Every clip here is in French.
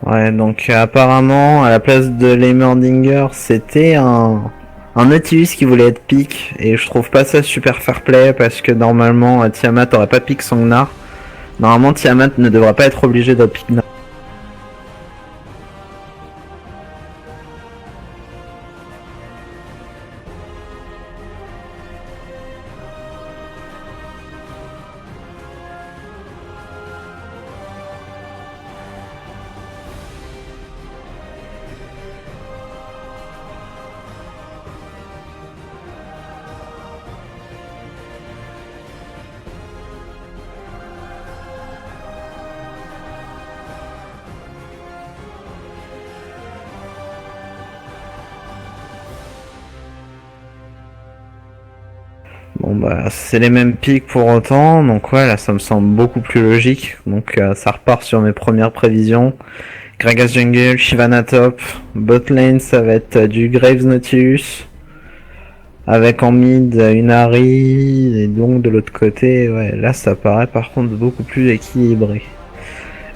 Ouais, donc apparemment, à la place de l'Heimerdinger, c'était un Nautilus qui voulait être pick, et je trouve pas ça super fair play, parce que normalement, Tiamat aurait pas pick Sangnar. Normalement, Tiamat ne devrait pas être obligé de pick Nar. Bon bah, c'est les mêmes picks pour autant, donc ouais, là ça me semble beaucoup plus logique. Donc ça repart sur mes premières prévisions. Gragas Jungle, Shyvana top, bot lane ça va être du Graves Nautilus, avec en mid une Ahri, et donc de l'autre côté, ouais, là ça paraît par contre beaucoup plus équilibré.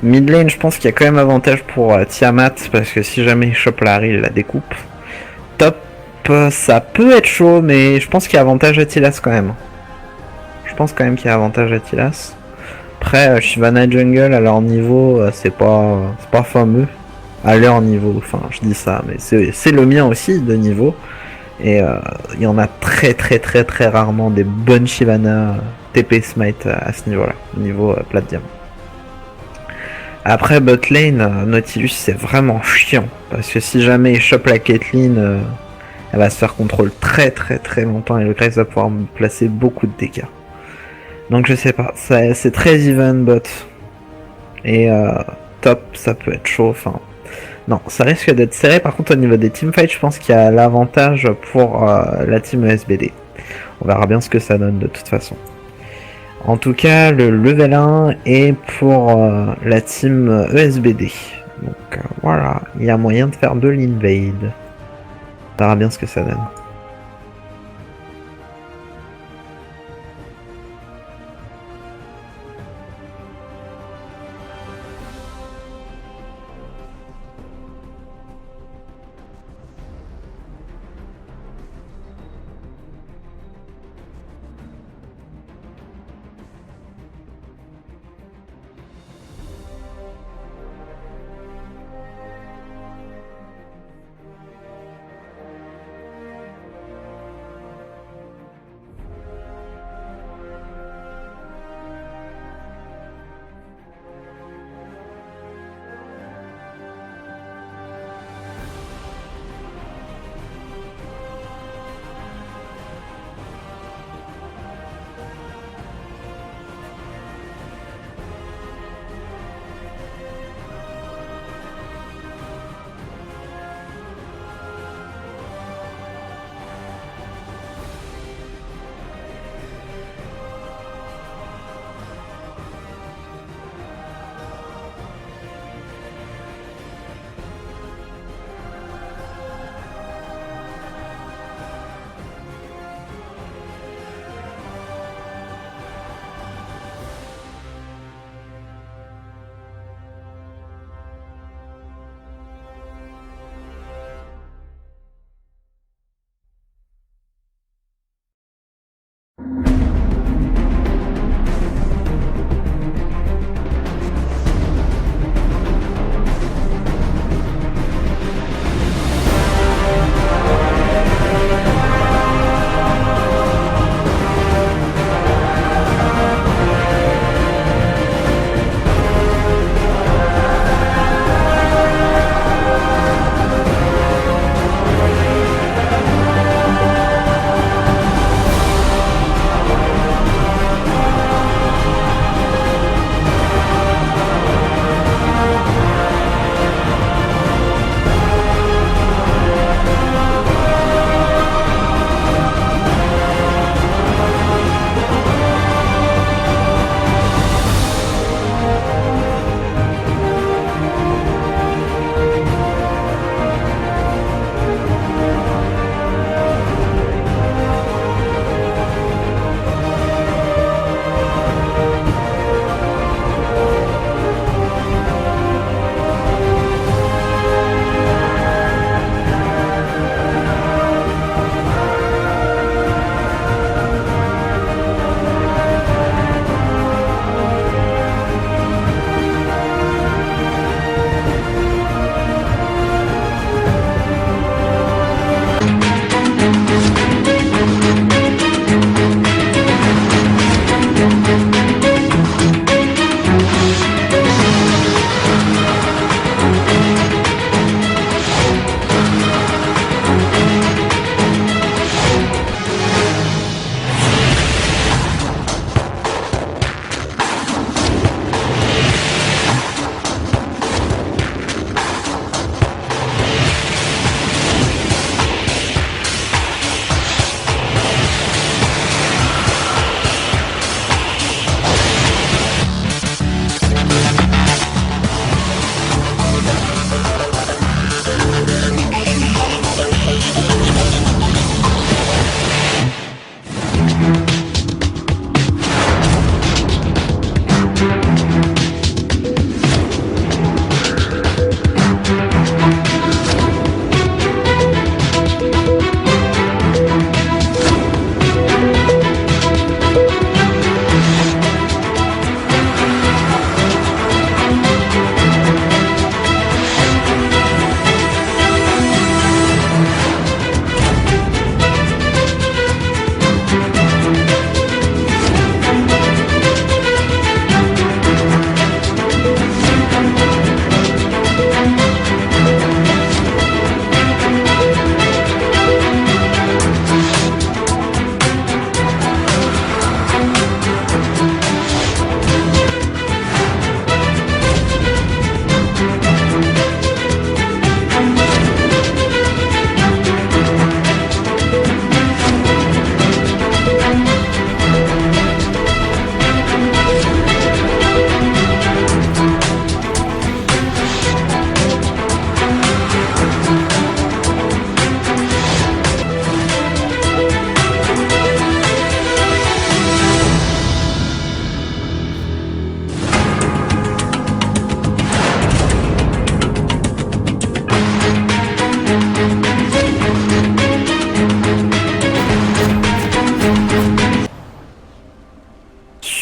Mid lane, je pense qu'il y a quand même avantage pour Tiamat, parce que si jamais il chope la Ahri, il la découpe. Top, ça peut être chaud, mais je pense qu'il y a avantage à Tilas quand même. Je pense quand même qu'il y a avantage à Tilas. Après, Shyvana Jungle à leur niveau, c'est pas fameux. À leur niveau, enfin je dis ça, mais c'est le mien aussi de niveau. Et il y en a très très très très rarement des bonnes Shyvana TP Smite à ce niveau-là, au niveau plat diamant. Après bot lane, Nautilus c'est vraiment chiant, parce que si jamais il chope la Caitlyn, elle va se faire contrôle très très très longtemps et le Graves va pouvoir me placer beaucoup de dégâts. Donc je sais pas, c'est très even bot. Et top, ça peut être chaud, enfin. Non, ça risque d'être serré. Par contre, au niveau des teamfights, je pense qu'il y a l'avantage pour la team ESBD. On verra bien ce que ça donne de toute façon. En tout cas, le level 1 est pour la team ESBD. Donc voilà, il y a moyen de faire de l'invade. On verra bien ce que ça donne.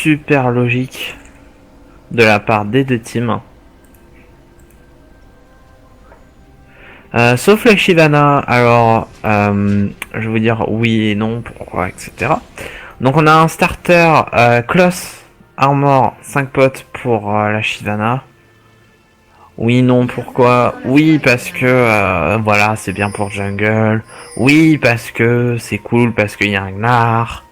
super logique de la part des deux teams. Sauf la Shyvana, alors je vais vous dire oui et non, pourquoi, etc. Donc on a un starter Kloss, Armor, 5 potes pour la Shyvana. Oui, non, pourquoi? Oui, parce que voilà, c'est bien pour jungle. Oui, parce que c'est cool, parce qu'il y a un Gnar,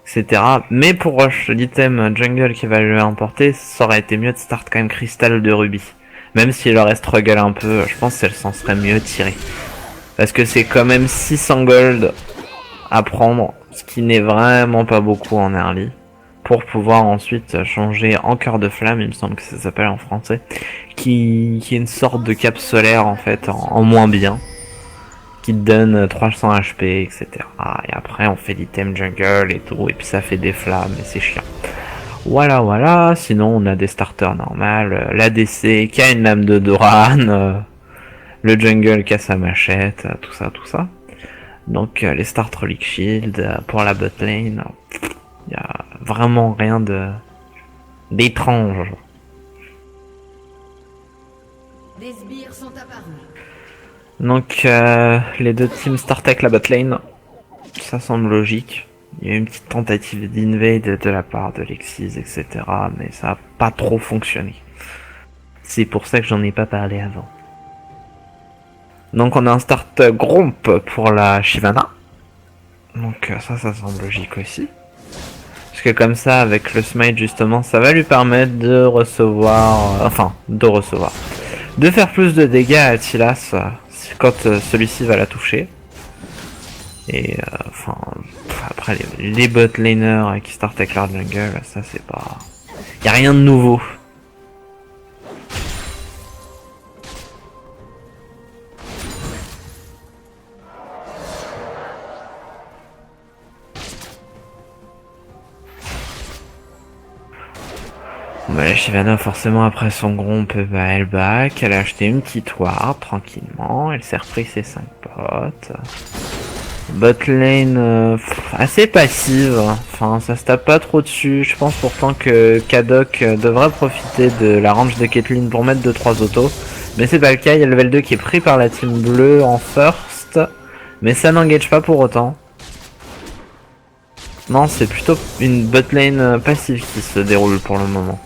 etc. Mais pour rush l'item jungle qui va lui importer, ça aurait été mieux de start quand même Cristal de Ruby. Même s'il aurait struggle un peu, je pense qu'elle s'en serait mieux tirée. Parce que c'est quand même 600 gold à prendre, ce qui n'est vraiment pas beaucoup en early. Pour pouvoir ensuite changer en cœur de flamme, il me semble que ça s'appelle en français. Qui est une sorte de cape solaire en fait, en moins bien. Qui te donne 300 HP, etc. Et après on fait l'item jungle et tout, et puis ça fait des flammes, et c'est chiant. Voilà, sinon on a des starters normales, l'ADC qui a une lame de Doran, le jungle qui a sa machette, tout ça. Donc les start relic shield pour la bot lane, il y a vraiment rien d'étrange. Des sbires sont apparus. Donc les deux teams start avec la bot lane, ça semble logique. Il y a eu une petite tentative d'invade de la part de Lexis, etc. Mais ça n'a pas trop fonctionné. C'est pour ça que j'en ai pas parlé avant. Donc on a un start Gromp pour la Shyvana. Donc ça semble logique aussi. Parce que comme ça, avec le smite justement, ça va lui permettre de recevoir... de faire plus de dégâts à Attilas quand celui-ci va la toucher. Et après les bot laners qui startent avec leur jungle, ça c'est pas... Y a rien de nouveau. Bah, la Shyvana forcément après son Gromp, elle back, elle a acheté une petite ward tranquillement, elle s'est repris ses 5 potes. Bot lane assez passive, enfin ça se tape pas trop dessus, je pense pourtant que Kadok devrait profiter de la range de Caitlyn pour mettre 2-3 autos, mais c'est pas le cas, il y a le level 2 qui est pris par la team bleue en first, mais ça n'engage pas pour autant. Non, c'est plutôt une bot lane passive qui se déroule pour le moment.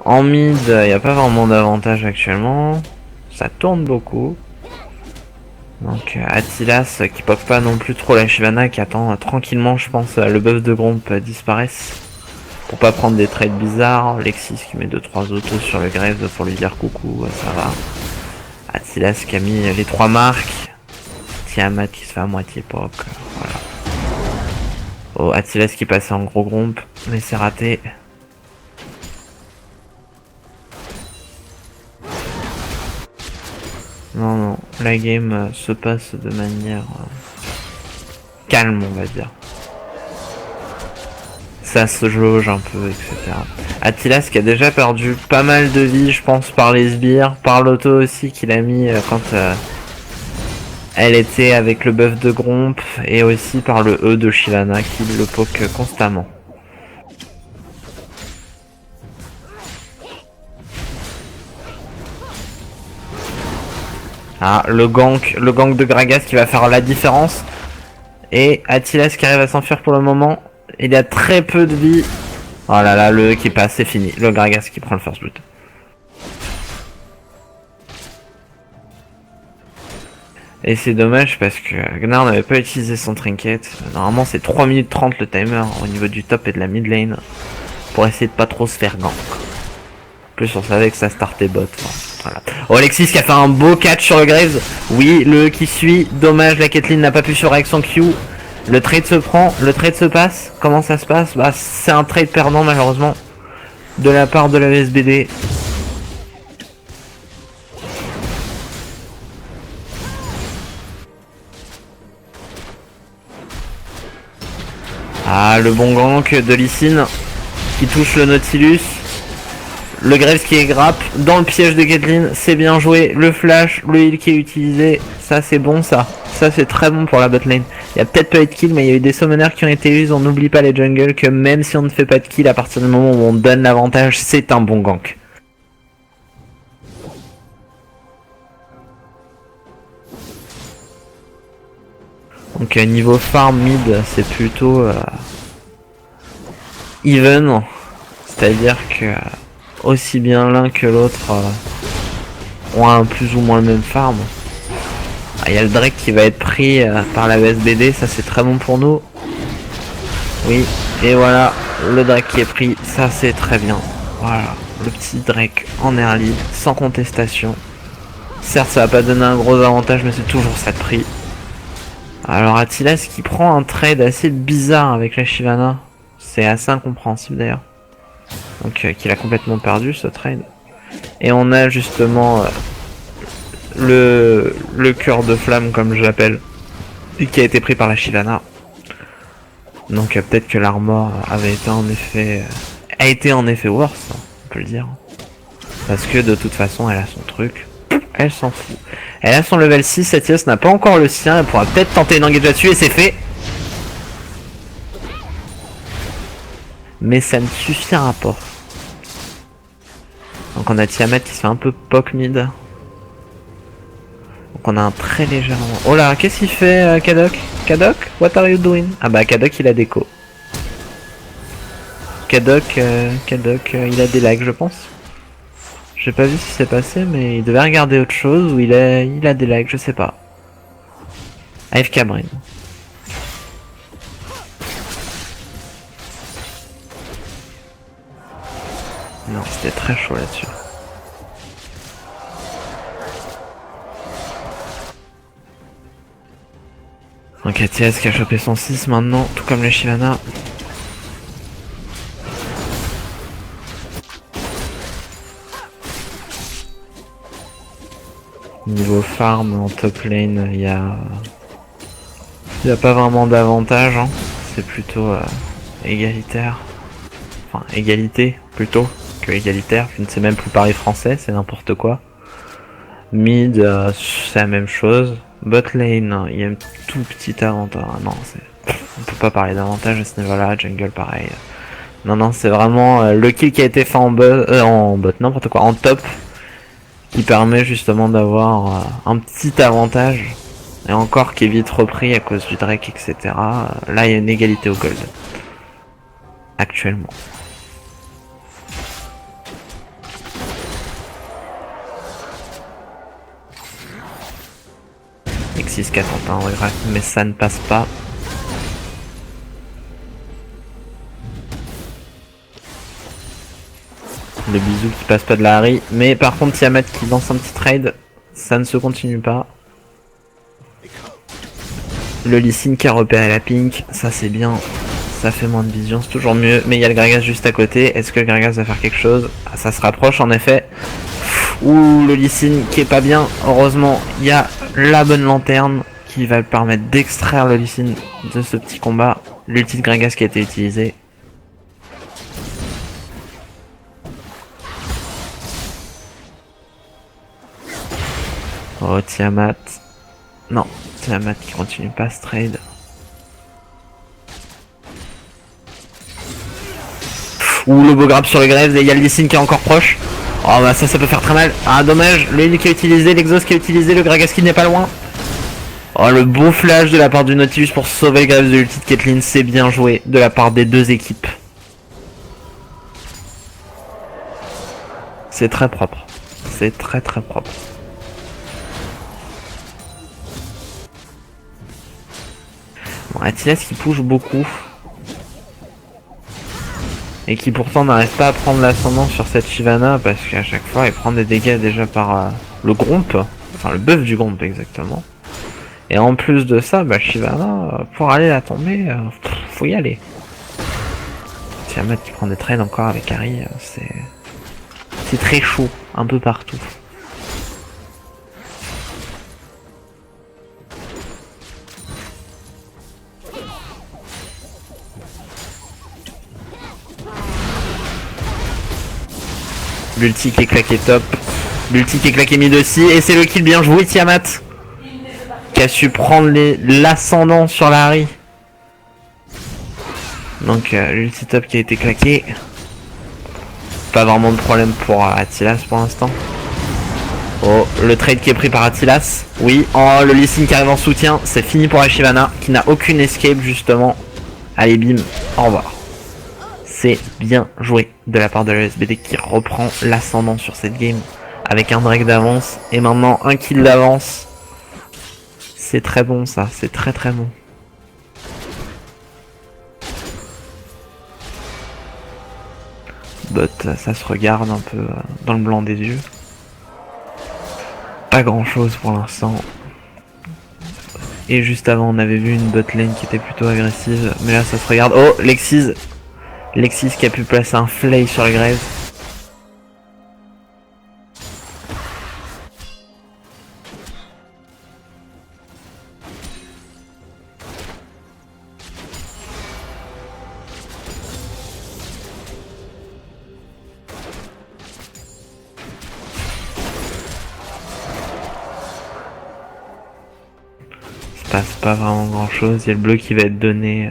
En mid, il n'y a pas vraiment d'avantage actuellement, ça tourne beaucoup. Donc Attilas qui pop pas non plus trop la Shyvana qui attend tranquillement je pense le buff de Gromp disparaisse pour pas prendre des trades bizarres. Lexis qui met 2-3 autos sur le Graves pour lui dire coucou, ça va. Attilas qui a mis les 3 marques. Tiamat qui se fait à moitié pop, voilà. Oh, Attilas qui passait en gros Gromp, mais c'est raté. Non, la game se passe de manière calme, on va dire. Ça se jauge un peu, etc. Attilas qui a déjà perdu pas mal de vie, je pense, par les sbires, par l'auto aussi qu'il a mis quand elle était avec le buff de Gromp, et aussi par le E de Shyvana qui le poke constamment. Ah, le gank de Gragas qui va faire la différence. Et Attilas qui arrive à s'enfuir pour le moment. Il a très peu de vie. Oh là là, le E qui passe, c'est fini. Le Gragas qui prend le first blood. Et c'est dommage parce que Gnar n'avait pas utilisé son trinket. Normalement c'est 3 minutes 30 le timer au niveau du top et de la mid lane. Pour essayer de pas trop se faire gank. En plus on savait que ça startait bot. Voilà. Oh, Alexis qui a fait un beau catch sur le Graves. Oui, le E qui suit. Dommage, la Caitlyn n'a pas pu sur avec son Q. Le trade se prend, le trade se passe. Comment ça se passe? Bah c'est un trade perdant malheureusement. De la part de la SBD. Ah, le bon gank de Lee Sin qui touche le Nautilus. Le Graves qui est grappe dans le piège de Caitlyn, c'est bien joué. Le flash, le heal qui est utilisé, ça c'est bon ça. Ça c'est très bon pour la botlane. Il y a peut-être pas eu de kill, mais il y a eu des summoners qui ont été usés. On n'oublie pas les jungles que même si on ne fait pas de kill, à partir du moment où on donne l'avantage, c'est un bon gank. Donc niveau farm mid, c'est plutôt even, c'est-à-dire que aussi bien l'un que l'autre ont un plus ou moins le même farm. Il y a le Drake qui va être pris par la VSBD, ça c'est très bon pour nous. Oui, et voilà, le Drake qui est pris, ça c'est très bien. Voilà, le petit Drake en early, sans contestation. Certes, ça va pas donner un gros avantage, mais c'est toujours ça de prix. Alors Attilas qui prend un trade assez bizarre avec la Shyvana. C'est assez incompréhensible d'ailleurs. Donc qu'il a complètement perdu ce trade. Et on a justement le cœur de flamme comme je l'appelle. Qui a été pris par la Shyvana. Donc peut-être que l'armor avait été en effet... a été en effet worse, on peut le dire. Parce que de toute façon elle a son truc. Elle s'en fout. Elle a son level 6, Attilas n'a pas encore le sien, elle pourra peut-être tenter une engage là-dessus et c'est fait. Mais ça ne suffira pas. Donc on a Tiamat qui se fait un peu poke mid. Donc on a un très léger... Oh là, qu'est-ce qu'il fait Kadok? Kadok, what are you doing? Ah bah Kadok il a déco. Kadok, il a des lags je pense. J'ai pas vu ce qui s'est passé, mais il devait regarder autre chose ou il a des lags, je sais pas. AFK Brain. Non, c'était très chaud là-dessus. Donc Attilas qui a chopé son 6 maintenant, tout comme les Shyvana. Niveau farm en top lane, il y a pas vraiment d'avantage, hein. C'est plutôt égalitaire. Enfin, égalité plutôt que égalitaire. Je ne sais même plus parler français, c'est n'importe quoi. Mid, c'est la même chose. Bot lane, il y a un tout petit avantage. Non, on peut pas parler d'avantage à ce niveau-là. Jungle, pareil. Non, c'est vraiment le kill qui a été fait en bot, n'importe quoi, en top. Qui permet justement d'avoir un petit avantage. Et encore qui est vite repris à cause du Drake, etc. Là, il y a une égalité au gold. Actuellement. X6 qui a tenté un regret, mais ça ne passe pas. Le bisou qui passe pas de la Harry. Mais par contre Tiamat qui lance un petit trade. Ça ne se continue pas. Le Lee Sin qui a repéré la pink. Ça c'est bien. Ça fait moins de vision. C'est toujours mieux. Mais il y a le Gragas juste à côté. Est-ce que le Gragas va faire quelque chose? Ah, ça se rapproche en effet. Ouh, le Lee Sin qui est pas bien. Heureusement il y a la bonne lanterne qui va permettre d'extraire le Lee Sin de ce petit combat. L'ulti de Gragas qui a été utilisé. Oh Tiamat. Non, Tiamat qui continue pas ce trade. Ouh, le beau grab sur le Graves et il y a le Lee Sin qui est encore proche. Oh bah ça peut faire très mal. Ah dommage, l'Eli qui a utilisé, l'Exhaust qui a utilisé, le Gragas qui n'est pas loin. Oh le beau flash de la part du Nautilus pour sauver le Graves de l'ulti de Caitlyn, c'est bien joué de la part des deux équipes. C'est très propre. C'est très propre. Bon, Attilas qui push beaucoup. Et qui pourtant n'arrive pas à prendre l'ascendant sur cette Shyvana parce qu'à chaque fois il prend des dégâts déjà par le Gromp. Enfin le buff du Gromp exactement. Et en plus de ça, bah Shyvana, pour aller la tomber, faut y aller. Tiamat qui prend des trades encore avec Harry, c'est très chaud, un peu partout. L'ulti qui est claqué top. L'ulti qui est claqué mid aussi. Et c'est le kill bien joué Tiamat. qui a su prendre l'ascendant sur la Harry. Donc l'ulti top qui a été claqué. Pas vraiment de problème pour Attilas pour l'instant. Oh, le trade qui est pris par Attilas. Oui, oh, le Lee Sin qui arrive en soutien. C'est fini pour la Shyvana qui n'a aucune escape justement. Allez, bim, au revoir. C'est bien joué de la part de la SBD qui reprend l'ascendant sur cette game. Avec un Drake d'avance et maintenant un kill d'avance. C'est très bon ça, c'est très très bon. Bot, ça se regarde un peu dans le blanc des yeux. Pas grand chose pour l'instant. Et juste avant on avait vu une bot lane qui était plutôt agressive. Mais là ça se regarde. Oh, Lexis qui a pu placer un flay sur le Graves. Pas vraiment grand chose, il y a le bleu qui va être donné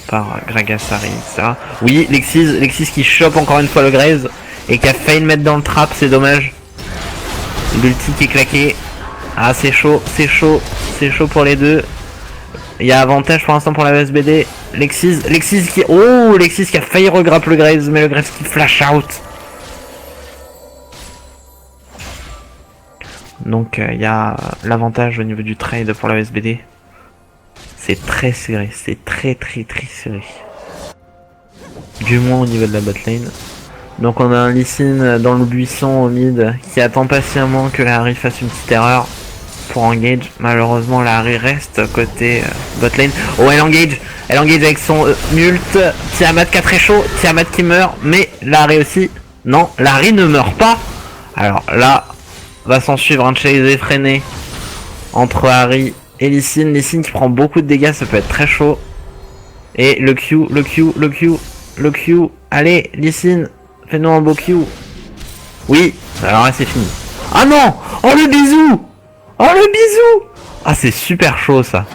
par Gragasari, etc. Oui, Lexis qui chope encore une fois le Graves et qui a failli le mettre dans le trap, c'est dommage. L'ulti qui est claqué. Ah, c'est chaud pour les deux. Il y a avantage pour l'instant pour la SBD. Lexis qui a failli regrappe le Graves, mais le Graves qui flash out. Donc il y a l'avantage au niveau du trade pour la SBD. C'est très serré, c'est très serré. Du moins au niveau de la botlane. Donc on a un Lee Sin dans le buisson au mid qui attend patiemment que la Harry fasse une petite erreur pour engage. Malheureusement la Harry reste côté botlane. Oh, elle engage avec son mult. Tiamat qui a très chaud, Tiamat qui meurt, mais la Harry aussi. Non, la Harry ne meurt pas. Alors là, va s'en suivre un chase effréné entre Harry et Lee Sin. Lee Sin qui prend beaucoup de dégâts, ça peut être très chaud. Et le Q. Allez, Lee Sin, fais-nous un beau Q. Oui, alors là c'est fini. Ah non! Oh le bisou! Ah c'est super chaud ça.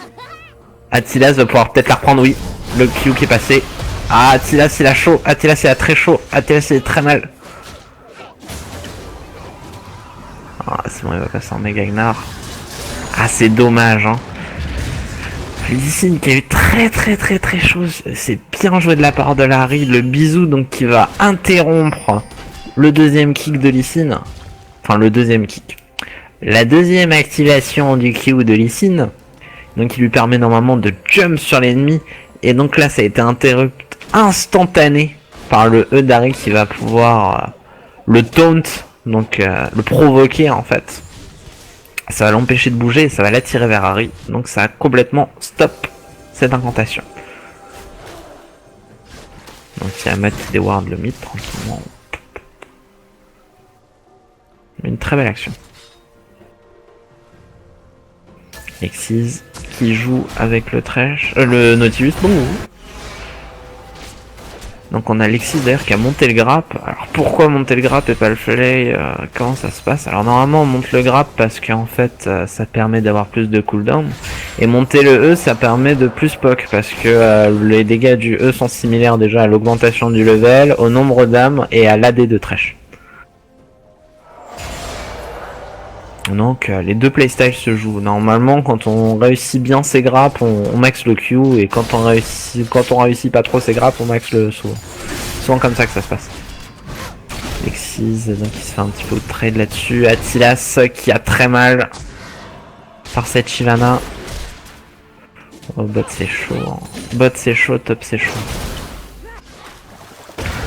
Attilas va pouvoir peut-être la reprendre, oui. Le Q qui est passé. Ah, Attilas il a chaud, Attilas il a très chaud, Attilas il est très mal. Ah, c'est bon, il va passer en méga ignore. Ah, c'est dommage, hein. Lee Sin qui a eu très chaud. C'est bien joué de la part de Larry. Le bisou donc qui va interrompre le deuxième kick de Lee Sin. Enfin, le deuxième kick. La deuxième activation du Q de Lee Sin. Donc, il lui permet normalement de jump sur l'ennemi. Et donc là, ça a été interrompu instantané par le E d'Harry qui va pouvoir le taunt. Donc, le provoquer en fait. Ça va l'empêcher de bouger et ça va l'attirer vers Harry. Donc ça a complètement stop cette incantation. Donc il y a Matt qui déward le mid tranquillement. Une très belle action. Lexis qui joue avec le Thresh, le Nautilus. Bon. Donc on a Lexis d'ailleurs qui a monté le grappe. Alors pourquoi monter le grappe et pas le flay, comment ça se passe? Alors normalement on monte le grappe parce qu'en fait ça permet d'avoir plus de cooldown. Et monter le E ça permet de plus poke parce que les dégâts du E sont similaires déjà à l'augmentation du level, au nombre d'âmes et à l'AD de Thresh. Donc les deux playstyles se jouent. Normalement quand on réussit bien ses grappes on max le Q et quand on réussit pas trop ses grappes on max le saut. Souvent comme ça que ça se passe. Lexis donc il se fait un petit peu de trade là-dessus. Attilas qui a très mal par cette Shyvana. Oh bot c'est chaud. Hein. Bot c'est chaud, top c'est chaud.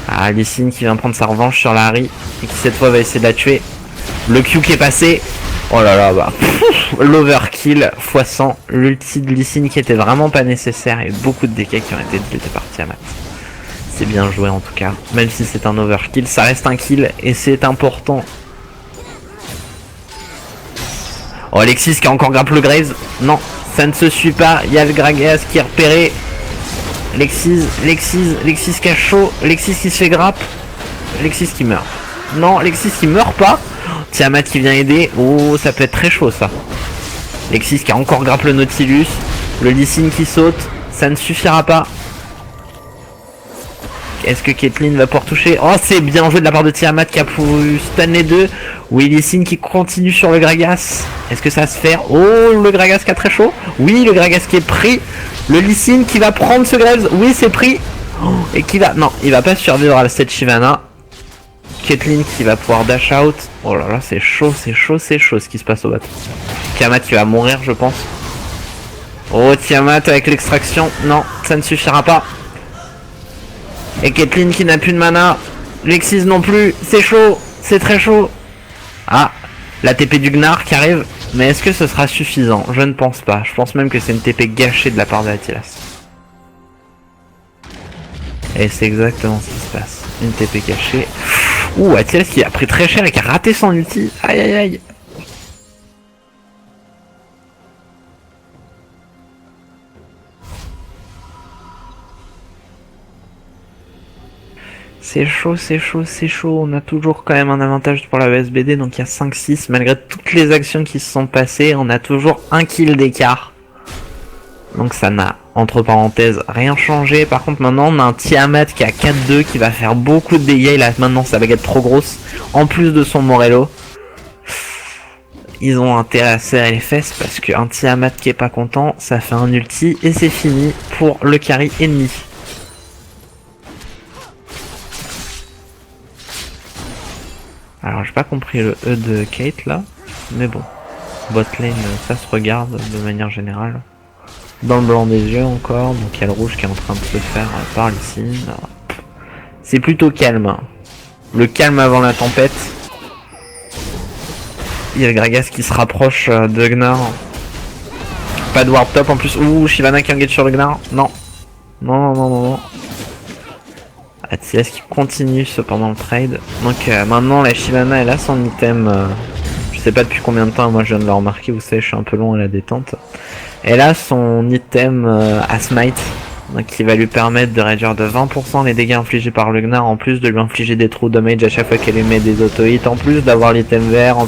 Ah Lee Sin qui vient prendre sa revanche sur la Harry et qui cette fois va essayer de la tuer. Le Q qui est passé. Oh là là, bah, l'overkill x100, l'ulti de Lee Sin qui était vraiment pas nécessaire et beaucoup de dégâts qui ont été dilués par Tiamat. C'est bien joué en tout cas, même si c'est un overkill, ça reste un kill et c'est important. Oh Alexis qui a encore grappé le Graves, non, ça ne se suit pas, il y a le Gragas qui est repéré. Lexis qui a chaud, Lexis qui se fait grappe, Lexis qui meurt. Non, Lexis qui meurt pas. Tiamat qui vient aider. Oh, ça peut être très chaud ça. Lexis qui a encore grappé le Nautilus. Le Lee Sin qui saute. Ça ne suffira pas. Est-ce que Caitlyn va pouvoir toucher? Oh, c'est bien joué de la part de Tiamat qui a pu stun les deux. Oui, Lee Sin qui continue sur le Gragas. Est-ce que ça va se faire? Oh, le Gragas qui a très chaud. Oui, le Gragas qui est pris. Le Lee Sin qui va prendre ce Graves. Oui, c'est pris. Oh, et qui va... Non, il va pas survivre à cette Shyvana. Caitlyn qui va pouvoir dash out. Oh là là, c'est chaud, c'est chaud, c'est chaud ce qui se passe au bot. Tiamat qui va mourir, je pense. Oh, Tiamat avec l'extraction. Non, ça ne suffira pas. Et Caitlyn qui n'a plus de mana. Lexis non plus. C'est chaud, c'est très chaud. Ah, la TP du Gnar qui arrive. Mais est-ce que ce sera suffisant? Je ne pense pas. Je pense même que c'est une TP gâchée de la part de Attilas. Et c'est exactement ce qui se passe. Une TP gâchée. Ouh, Attilas qui a pris très cher et qui a raté son ulti. Aïe aïe aïe. C'est chaud, c'est chaud, c'est chaud. On a toujours quand même un avantage pour la VSBD. Donc il y a 5-6. Malgré toutes les actions qui se sont passées, on a toujours un kill d'écart. Donc ça n'a, entre parenthèses, rien changé. Par contre maintenant on a un Tiamat qui a 4-2 qui va faire beaucoup de dégâts. Il a maintenant sa baguette trop grosse. En plus de son Morello. Ils ont intérêt à serrer les fesses parce qu'un Tiamat qui est pas content, ça fait un ulti et c'est fini pour le carry ennemi. Alors j'ai pas compris le E de Kate là, mais bon. Botlane ça se regarde de manière générale. Dans le blanc des yeux encore, donc il y a le rouge qui est en train de se faire par ici. C'est plutôt calme. Le calme avant la tempête. Il y a le Gragas qui se rapproche de Gnar. Pas de warp top en plus. Ouh, Shyvana qui engage sur le Gnar. Non. Non, non, non, non, non. Attilas qui continue cependant le trade. Donc maintenant la Shyvana elle a son item. Je sais pas depuis combien de temps, moi je viens de le remarquer, vous savez je suis un peu long à la détente. Elle a son item à smite. Donc qui va lui permettre de réduire de 20% les dégâts infligés par le Gnar. En plus de lui infliger des trous damage à chaque fois qu'elle émet des auto-hits. En plus d'avoir l'item vert.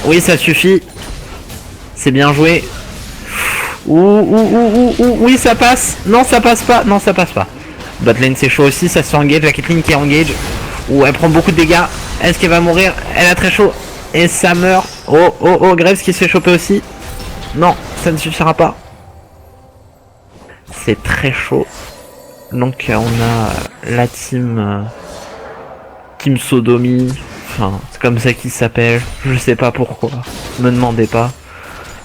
Oui, ça suffit. C'est bien joué. Oui, ça passe. Non, ça passe pas. Non, ça passe pas. Botlane, c'est chaud aussi. Ça se engage. La Caitlyn qui engage. Ouh, elle prend beaucoup de dégâts. Est-ce qu'elle va mourir? Elle a très chaud. Et ça meurt. Oh, oh, oh. Graves qui se fait choper aussi. Non, ça ne suffira pas. C'est très chaud. Donc, on a la team... Team Sodomie. Enfin, c'est comme ça qu'il s'appelle. Je sais pas pourquoi. Me demandez pas.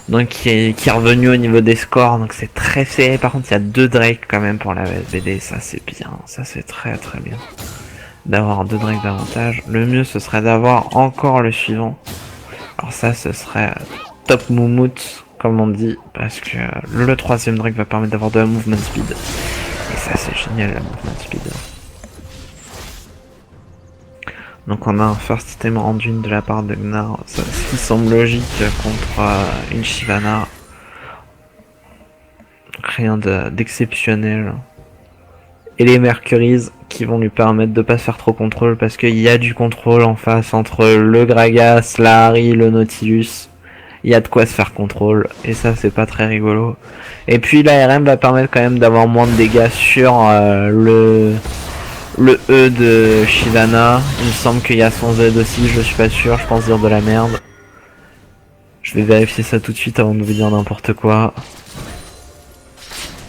Donc qui est revenu au niveau des scores. Donc c'est très serré. Par contre il y a 2 Drake quand même pour la VSBD. Ça c'est bien. Ça c'est très très bien. D'avoir 2 Drake d'avantage. Le mieux ce serait d'avoir encore le suivant. Alors ça ce serait top moumoute comme on dit. Parce que le 3ème Drake va permettre d'avoir de la movement speed. Et ça c'est génial la movement speed. Donc on a un first item rendu de la part de Gnar, ce qui semble logique contre une Shyvana. Rien d'exceptionnel. Et les Mercuries qui vont lui permettre de pas se faire trop contrôle parce qu'il y a du contrôle en face entre le Gragas, la Ahri, le Nautilus. Il y a de quoi se faire contrôle et ça c'est pas très rigolo. Et puis la RM va permettre quand même d'avoir moins de dégâts sur le E de Shyvana. Il me semble qu'il y a son Z aussi, je suis pas sûr, je pense dire de la merde. Je vais vérifier ça tout de suite avant de vous dire n'importe quoi.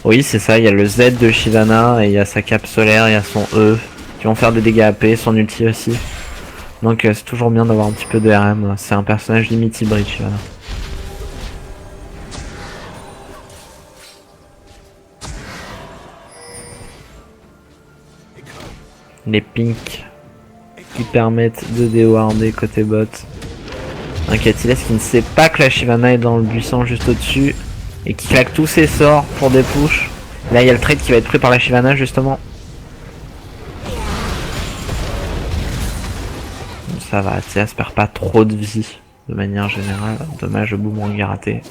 Oui c'est ça, il y a le Z de Shyvana et il y a sa cape solaire, il y a son E qui vont faire des dégâts AP, son ulti aussi. Donc c'est toujours bien d'avoir un petit peu de RM, c'est un personnage limite hybride Shyvana. Les pinks qui permettent de déwarder côté bot. Un Attilas qui ne sait pas que la Shyvana est dans le buisson juste au-dessus et qui claque tous ses sorts pour des pushs. Là il y a le trade qui va être pris par la Shyvana justement. Ça va, Attilas perd pas trop de vie de manière générale. Dommage, le boomerang est raté.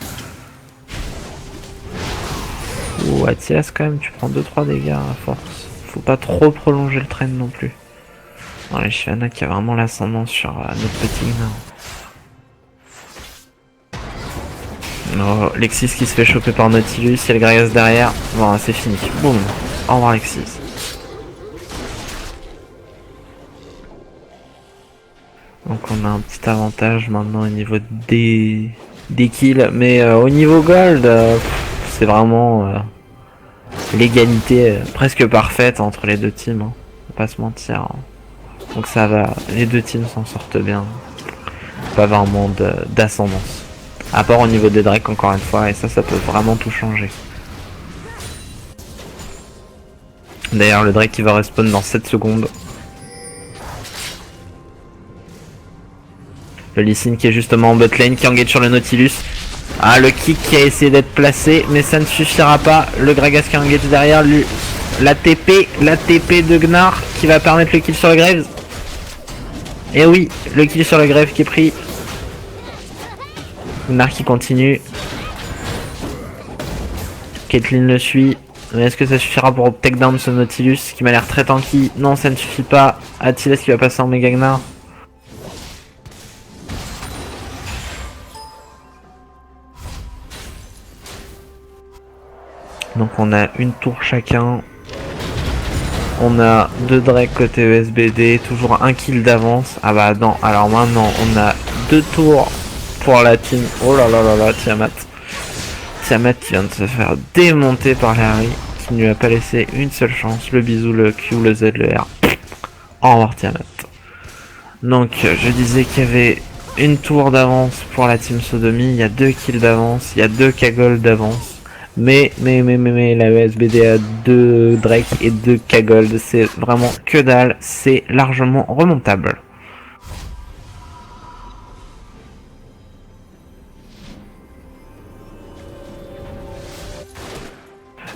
Ouh, Athias quand même, tu prends 2-3 dégâts à force. Faut pas trop prolonger le train non plus. Non, les Shyvana qui a vraiment l'ascendant sur notre petit Gnar. Oh, Lexis qui se fait choper par Nautilus, il y a le Gragas derrière. Bon, c'est fini. Boum. Au revoir Lexis. Donc on a un petit avantage maintenant au niveau des kills. Mais au niveau gold, c'est vraiment l'égalité presque parfaite entre les deux teams. Hein. Faut pas se mentir. Hein. Donc ça va, les deux teams s'en sortent bien. Pas vraiment d'ascendance. À part au niveau des Drakes encore une fois, et ça peut vraiment tout changer. D'ailleurs le Drake qui va respawn dans 7 secondes. Le Lee Sin qui est justement en bot lane, qui engage sur le Nautilus. Ah, le kick qui a essayé d'être placé, mais ça ne suffira pas. Le Gragas qui engage derrière lui. La TP de Gnar qui va permettre le kill sur le Graves. Et oui, le kill sur le Grave qui est pris. Gnar qui continue. Caitlyn le suit. Mais est-ce que ça suffira pour take down ce Nautilus qui m'a l'air très tanky? Non, ça ne suffit pas. Attilas qui va passer en méga Gnar. Donc on a une tour chacun. On a 2 Drake côté ESBD, toujours un kill d'avance. Ah bah non, alors maintenant on a 2 tours pour la team. Oh là là là là, Tiamat. Tiamat qui vient de se faire démonter par Larry, qui ne lui a pas laissé une seule chance. Le bisou, le Q, le Z, le R. Au revoir Tiamat. Donc je disais qu'il y avait une tour d'avance pour la team Sodomy, il y a 2 kills d'avance, il y a 2 K-Gold d'avance. Mais la ESBD a 2 Drake et 2 K-Gold, c'est vraiment que dalle, c'est largement remontable.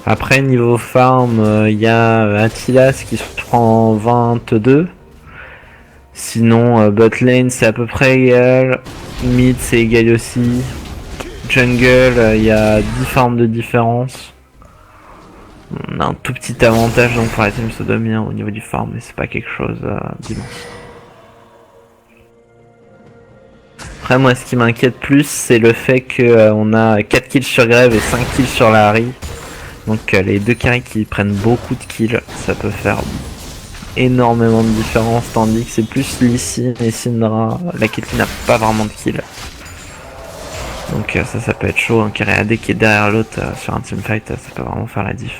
Après niveau farm, il y a Attilas qui se prend 22. Sinon botlane c'est à peu près égal, mid c'est égal aussi. Jungle, il y a 10 farms de différence. On a un tout petit avantage donc pour la team Sodomie au niveau du farm, mais c'est pas quelque chose d'immense. Après moi ce qui m'inquiète plus c'est le fait que on a 4 kills sur Grave et 5 kills sur la Harry. Donc les deux carries qui prennent beaucoup de kills, ça peut faire énormément de différence, tandis que c'est plus Lee Sin et Syndra, la Caitlyn n'a pas vraiment de kills. Donc ça peut être chaud, un carré AD qui est derrière l'autre sur un teamfight, ça peut vraiment faire la diff.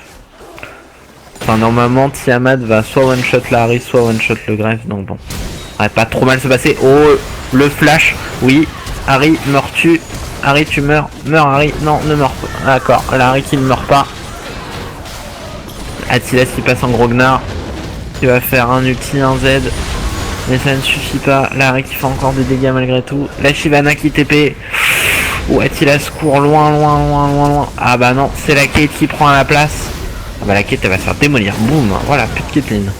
Enfin normalement Tiamat va soit one shot la Harry, soit one shot le Grave, donc bon. Ça va pas trop mal se passer. Oh le flash, oui, Harry meurs-tu? Harry tu meurs, meurs Harry, non ne meurs pas. D'accord, la Harry qui ne meurt pas. Attilas qui passe en gros Gnar, qui va faire un ulti, un Z. Mais ça ne suffit pas, la Harry qui fait encore des dégâts malgré tout. La Shyvana qui TP. Ou Attilas court loin. Ah bah non, c'est la Kate qui prend à la place. Ah bah la Kate elle va se faire démolir. Boum, voilà, plus de Caitlyn.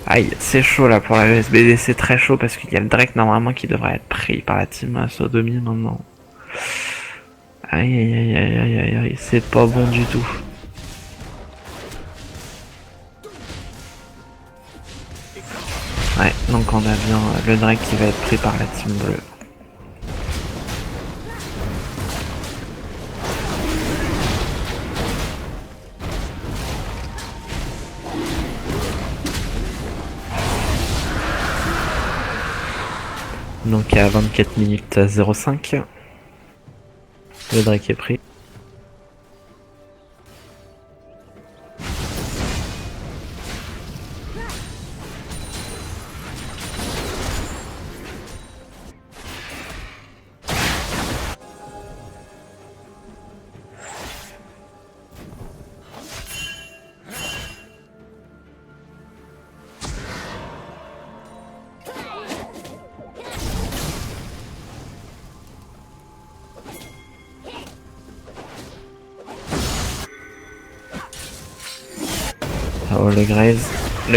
Aïe, c'est chaud là pour la ESBD, c'est très chaud parce qu'il y a le Drake normalement qui devrait être pris par la team Sodomy maintenant. Aïe, c'est pas bon du tout. Ouais, donc on a bien le Drake qui va être pris par la team bleue. Donc à 24 minutes 05, le Drake est pris. Oh le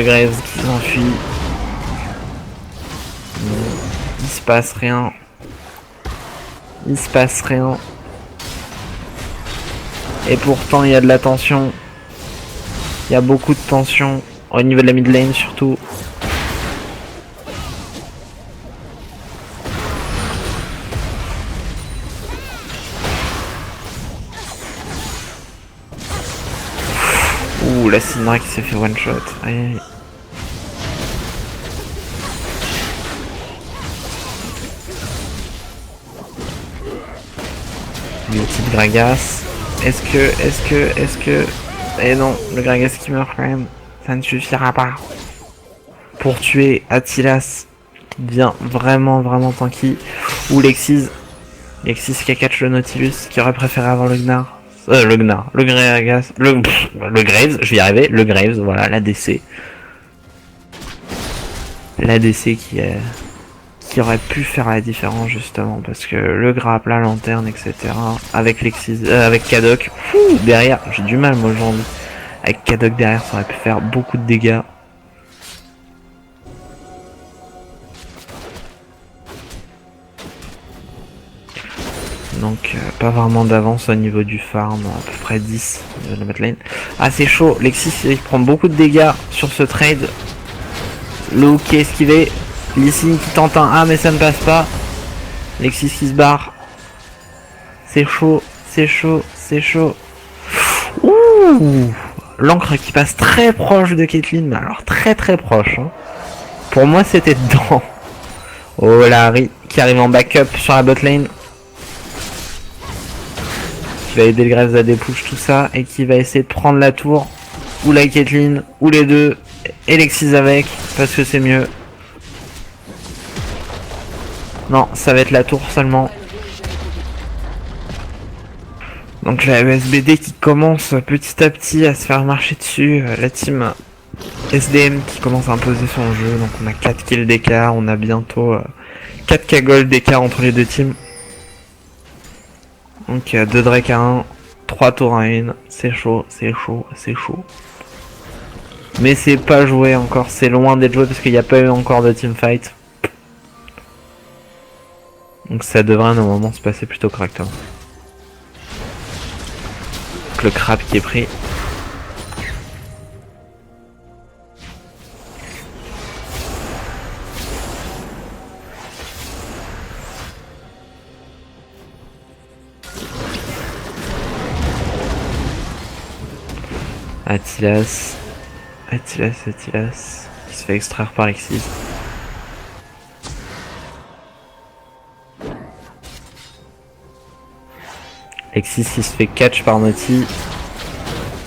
Graves qui s'enfuit. Il se passe rien. Et pourtant il y a de la tension. Il y a beaucoup de tension. Au niveau de la mid lane surtout. Ouh, la Syndra qui s'est fait one shot. Aïe aïe. Le petit Gragas. Est-ce que... Eh non, le Gragas qui meurt quand même. Ça ne suffira pas. Pour tuer Attilas, qui devient vraiment tanky. Ou Lexis. Lexis qui a catch le Nautilus, qui aurait préféré avoir le Gnar. Le Gragas. Le Graves, je vais y arriver. Le Graves, voilà, l'ADC. L'ADC qui aurait pu faire la différence justement, parce que le grappe, la lanterne, etc. Avec Lexis, avec Kadok, derrière, j'ai du mal moi aujourd'hui. Avec Kadok derrière, ça aurait pu faire beaucoup de dégâts. Donc pas vraiment d'avance au niveau du farm, à peu près 10 de la bot lane. Ah c'est chaud, Lexis il prend beaucoup de dégâts sur ce trade. Le hook qui est esquivé. Lee Sin qui tente un A mais ça ne passe pas. Lexis qui se barre. C'est chaud, c'est chaud, c'est chaud. Ouh, l'encre qui passe très proche de Caitlyn, mais alors très proche. Hein. Pour moi c'était dedans. Oh la Harry qui arrive en backup sur la bot lane. Qui va aider le Graves à dépush tout ça et qui va essayer de prendre la tour. Ou la Caitlyn, ou les deux. Et Lexis avec, parce que c'est mieux. Non, ça va être la tour seulement. Donc la ESBD qui commence petit à petit à se faire marcher dessus. La team SDM qui commence à imposer son jeu. Donc on a 4 kills d'écart. On a bientôt 4k gold d'écart entre les deux teams. Donc 2 Drake à 1. 3 tours à 1. C'est chaud, c'est chaud, c'est chaud. Mais c'est pas joué encore. C'est loin d'être joué parce qu'il n'y a pas eu encore de teamfight. Donc ça devrait normalement se passer plutôt correctement. Donc le crabe qui est pris. Attilas. Qui se fait extraire par Lexis. Lexis qui se fait catch par Naughty.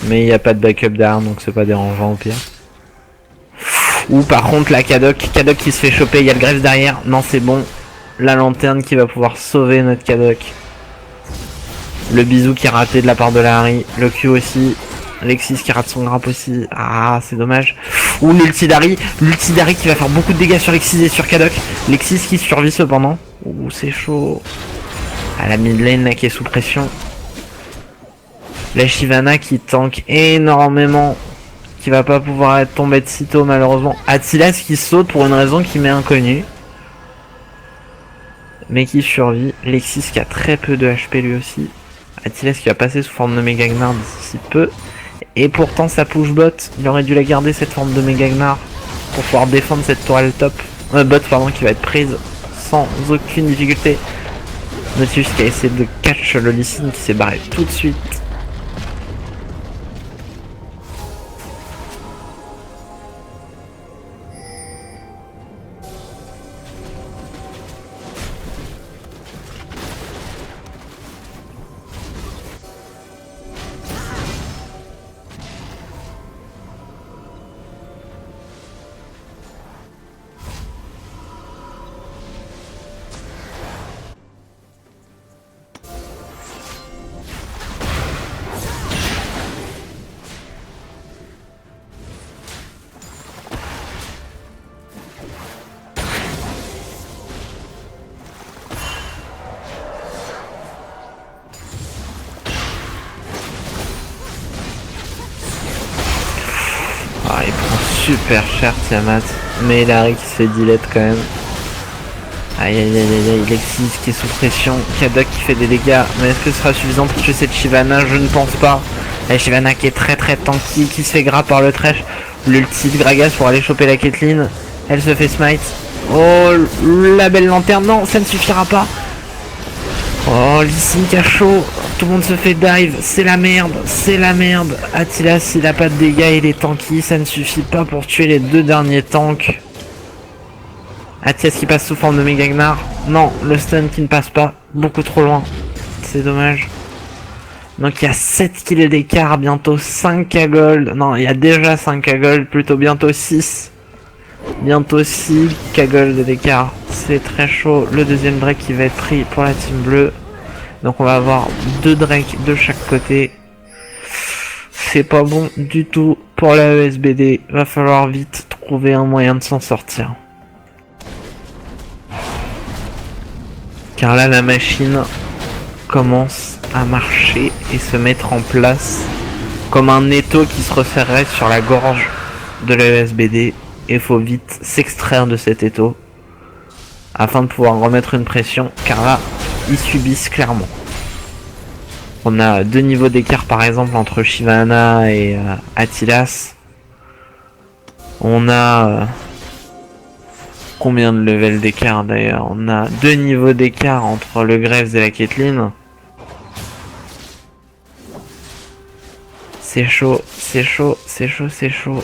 Mais il n'y a pas de backup derrière donc c'est pas dérangeant au pire. Ou par contre la Kadok qui se fait choper, il y a le Graves derrière. Non c'est bon. La lanterne qui va pouvoir sauver notre Kadok. Le bisou qui est raté de la part de la Harry. Le Q aussi. Lexis qui rate son grappe aussi. Ah c'est dommage. Ou l'ulti d'Harry qui va faire beaucoup de dégâts sur Lexis et sur Kadok. Lexis qui survit cependant. Ouh c'est chaud. À la mid lane là qui est sous pression. La Shyvana qui tank énormément. Qui va pas pouvoir être tombée de sitôt malheureusement. Attilas qui saute pour une raison qui m'est inconnue. Mais qui survit. Lexis qui a très peu de HP lui aussi. Attilas qui va passer sous forme de Mega Gnar d'ici peu. Et pourtant sa push bot. Il aurait dû la garder cette forme de Mega Gnar. Pour pouvoir défendre cette tourelle top. Bot pardon qui va être prise sans aucune difficulté. Nautilus qui a essayé de catch le Lee Sin qui s'est barré tout de suite. Ah, il prend super cher Tiamat. Mais Larry qui se fait delete quand même. Aïe aïe aïe aïe aïe, Lexis qui est sous pression, Kadok qui fait des dégâts, mais est-ce que ce sera suffisant pour tuer cette Shyvana? Je ne pense pas. La Shyvana qui est très tanky, qui se fait gras par le trash, l'ulti de Gragas pour aller choper la Caitlyn, elle se fait smite. Oh la belle lanterne, non ça ne suffira pas. Oh Lee Sin qui a chaud, tout le monde se fait dive, c'est la merde, c'est la merde. Attilas il a pas de dégâts, il est tanky, ça ne suffit pas pour tuer les deux derniers tanks. Attias qui passe sous forme de Mega Gnar. Non, le stun qui ne passe pas. Beaucoup trop loin. C'est dommage. Donc il y a 7 kills d'écart. Bientôt 5 à gold. Non, il y a déjà 5 à gold. Plutôt bientôt 6. Bientôt 6 à gold d'écart. C'est très chaud. Le deuxième Drake qui va être pris pour la team bleue. Donc on va avoir 2 Drake de chaque côté. C'est pas bon du tout pour la ESBD. Va falloir vite trouver un moyen de s'en sortir. Car là la machine commence à marcher et se mettre en place comme un étau qui se resserrerait sur la gorge de la ESBD. Et il faut vite s'extraire de cet étau afin de pouvoir remettre une pression, car là ils subissent clairement. On a 2 niveaux d'écart par exemple entre Shyvana et Attilas. On a combien de levels d'écart d'ailleurs? On a 2 niveaux d'écart entre le Graves et la Caitlyn. C'est chaud, c'est chaud, c'est chaud, c'est chaud.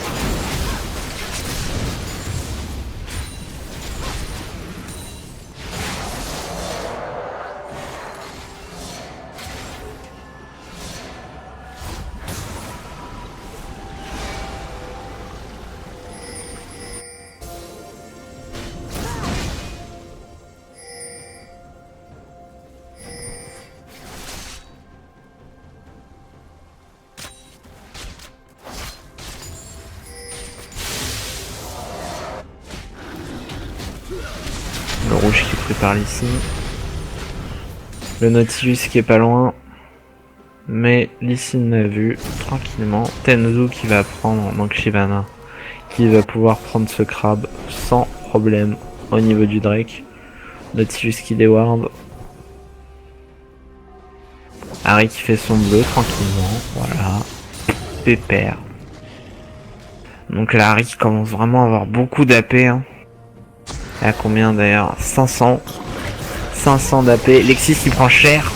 Le rouge qui prépare ici. Le Nautilus qui est pas loin. Mais Lee Sin l'a vu tranquillement. Tenzu qui va prendre, donc Shyvana, qui va pouvoir prendre ce crabe sans problème au niveau du Drake. Nautilus qui déward. Harry qui fait son bleu tranquillement. Voilà. Pépère. Donc là Harry qui commence vraiment à avoir beaucoup d'AP. Hein. À combien d'ailleurs? 500 d'AP. Lexis qui prend cher.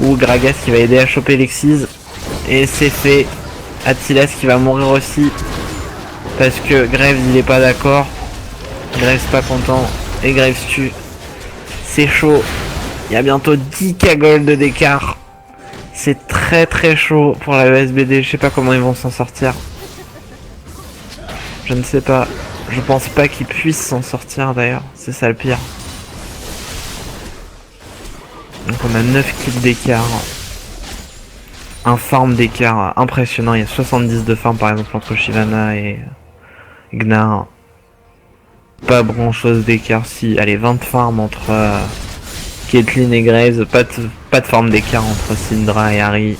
Ou Gragas qui va aider à choper Lexis. Et c'est fait. Attilas qui va mourir aussi. Parce que Graves il est pas d'accord. Graves pas content. Et Graves tue. C'est chaud. Il y a bientôt 10k gold d'écart. C'est très chaud pour la ESBD. Je sais pas comment ils vont s'en sortir. Je ne sais pas. Je pense pas qu'ils puissent s'en sortir d'ailleurs. C'est ça le pire. Donc on a 9 kills d'écart. Un farm d'écart impressionnant. Il y a 70 de farm par exemple entre Shyvana et Gnar. Pas grand chose d'écart. Si, allez, 20 farm entre Caitlyn et Graves. Pas de farm d'écart entre Syndra et Harry.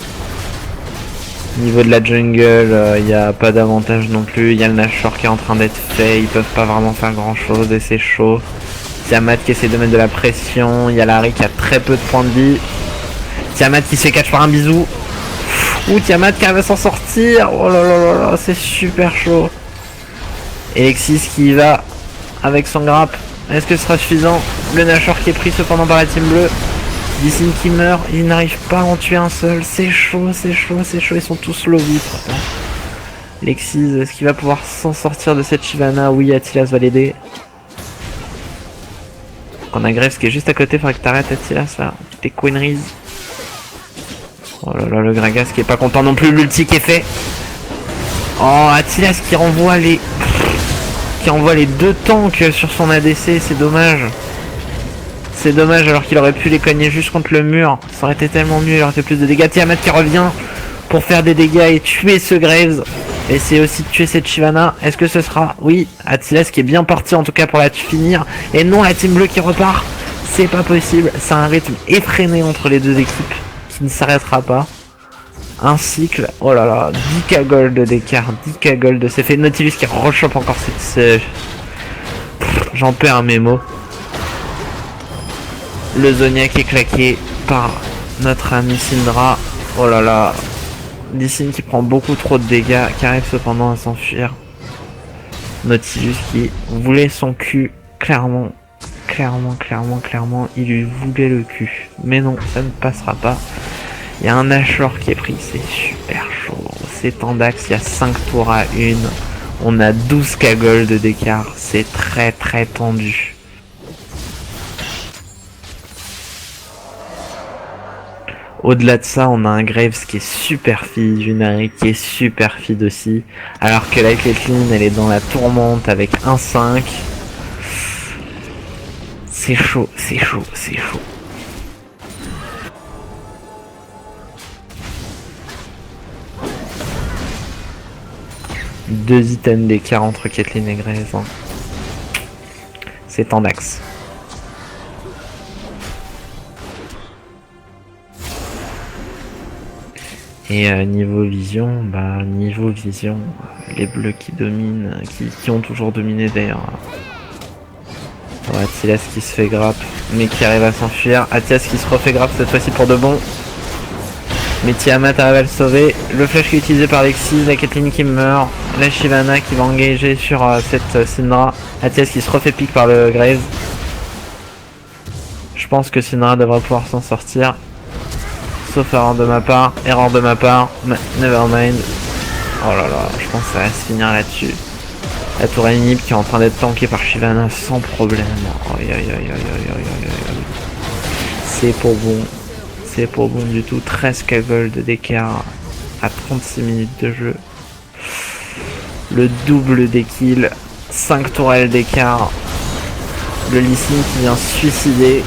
Niveau de la jungle, il n'y a pas d'avantage non plus. Il y a le Nashor qui est en train d'être fait. Ils peuvent pas vraiment faire grand chose et c'est chaud. Tiamat qui essaie de mettre de la pression. Il y a Larry qui a très peu de points de vie. Tiamat qui se fait catch par un bisou. Ouh, Tiamat qui arrive à s'en sortir. Oh là là là là, c'est super chaud. Alexis qui y va avec son grappe. Est-ce que ce sera suffisant? Le Nashor qui est pris cependant par la team bleue. Lee Sin qui meurt, il n'arrive pas à en tuer un seul. C'est chaud, c'est chaud, c'est chaud. Ils sont tous low vite. Lexis, est-ce qu'il va pouvoir s'en sortir de cette Shyvana? Oui, Attilas va l'aider. On a Graves qui est juste à côté, faudrait que t'arrêtes Attilas là. Tes Queenries. Oh là là, le Gragas qui est pas content non plus, l'ulti qui est fait. Oh, Attilas qui renvoie les... Qui envoie les 2 tanks sur son ADC, c'est dommage. C'est dommage alors qu'il aurait pu les cogner juste contre le mur. Ça aurait été tellement mieux, il aurait fait plus de dégâts. Tiamat qui revient pour faire des dégâts et tuer ce Graves. Et c'est aussi de tuer cette Shyvana. Est-ce que ce sera? Oui, Attilas qui est bien parti en tout cas pour la finir. Et non, la team bleue qui repart. C'est pas possible. C'est un rythme effréné entre les deux équipes qui ne s'arrêtera pas. Un cycle. Oh là là, 10k gold d'écart. 10k gold. C'est fait. Nautilus qui rechoppe encore cette... J'en perds mes mots. Le Zonia qui est claqué par notre ami Syndra. Oh là là. Lee Sin qui prend beaucoup trop de dégâts, qui arrive cependant à s'enfuir. Nautilus qui voulait son cul, clairement, il lui voulait le cul. Mais non, ça ne passera pas. Il y a un Ashlor qui est pris, c'est super chaud. C'est Tandax, il y a 5 tours à 1. On a 12k gold d'écart, c'est très tendu. Au-delà de ça, on a un Graves qui est super feed, une Ari qui est super feed aussi. Alors que la Caitlyn, elle est dans la tourmente avec 1-5. C'est chaud. Deux items d'écart entre Caitlyn et Graves. Hein. C'est en axe. Et niveau vision, les bleus qui dominent, qui ont toujours dominé d'ailleurs. Ouais, Attilas qui se fait grappe, mais qui arrive à s'enfuir. Attilas qui se refait grappe cette fois-ci pour de bon. Mais Tiamat arrive à le sauver. Le flash qui est utilisé par Lexis, la Caitlyn qui meurt. La Shyvana qui va engager sur cette Syndra. Attilas qui se refait pique par le Graves. Je pense que Syndra devrait pouvoir s'en sortir. Sauf erreur de ma part, nevermind. Oh là là, je pense que ça va se finir là-dessus. La tour inhib qui est en train d'être tankée par Shyvana sans problème. C'est pas bon du tout. 13k gold d'écart à 36 minutes de jeu. Le double des kills, 5 tourelles d'écart. Le Lee Sin qui vient se suicider.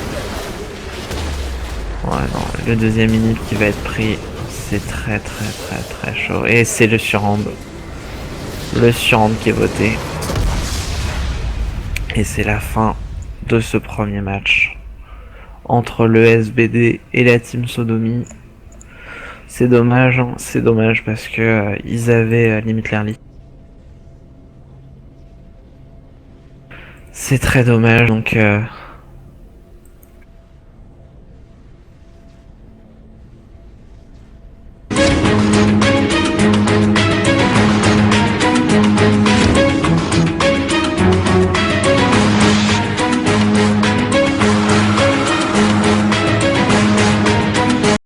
Ouais non, le deuxième inhib qui va être pris, c'est très chaud. Et c'est le surhand. Le surhand qui est voté. Et c'est la fin de ce premier match entre le SBD et la team Sodomy. C'est dommage, hein, c'est dommage parce que ils avaient limite l'early. C'est très dommage, donc